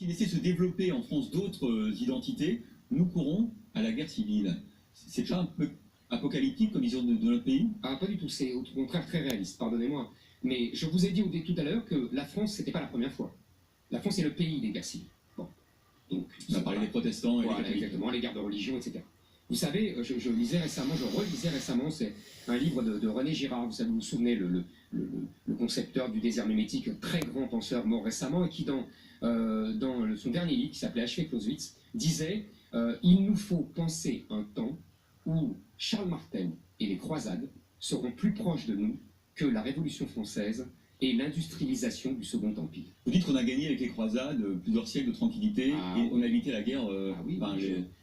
S'il essaie de se développer en France d'autres identités, nous courons à la guerre civile. C'est pas un peu apocalyptique comme vision de notre pays? Ah, pas du tout, c'est au contraire très réaliste, pardonnez-moi. Mais je vous ai dit tout à l'heure que la France, c'était pas la première fois. La France est le pays des guerres civiles. Bon. Donc, on a parlé des protestants et voilà, des catholiques. exactement, les guerres de religion, etc. Vous savez, je lisais récemment, je relisais récemment, c'est un livre de René Girard, vous savez, vous vous souvenez, le concepteur du désert mimétique, très grand penseur mort récemment, et qui dans son dernier livre, qui s'appelait Achever Clausewitz, disait il nous faut penser un temps où Charles Martel et les croisades seront plus proches de nous que la Révolution française et l'industrialisation du Second Empire. Vous dites qu'on a gagné avec les croisades plusieurs siècles de tranquillité et on a évité la guerre.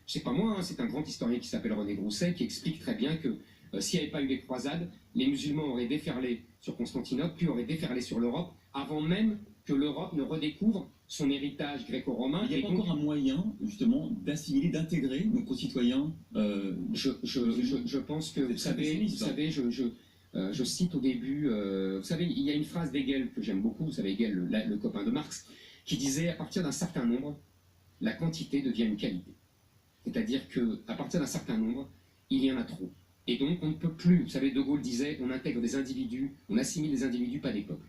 C'est pas moi, hein, c'est un grand historien qui s'appelle René Grousset qui explique très bien que s'il n'y avait pas eu les croisades, les musulmans auraient déferlé sur Constantinople, puis auraient déferlé sur l'Europe, avant même que l'Europe ne redécouvre son héritage gréco-romain. Il n'y a pas encore un moyen, justement, d'assimiler, d'intégrer nos concitoyens je pense que, vous savez, je cite au début, vous savez, il y a une phrase d'Hegel que j'aime beaucoup, vous savez, Hegel, le copain de Marx, qui disait, à partir d'un certain nombre, la quantité devient une qualité. C'est-à-dire qu'à partir d'un certain nombre, il y en a trop. Et donc, on ne peut plus, vous savez, De Gaulle disait, on intègre des individus, on assimile des individus, pas des peuples.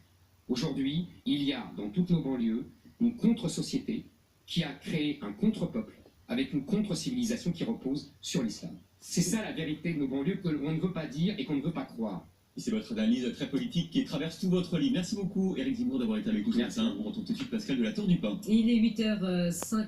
Aujourd'hui, il y a, dans toutes nos banlieues, une contre-société qui a créé un contre-peuple avec une contre-civilisation qui repose sur l'islam. C'est ça la vérité de nos banlieues qu'on ne veut pas dire et qu'on ne veveut pas croire. C'est votre analyse très politique qui traverse tout votre livre. Merci beaucoup, Éric Zemmour, d'avoir été avec nous ce matin. On retrouve tout de suite Pascal de la Tour du Pin. Il est 8h05.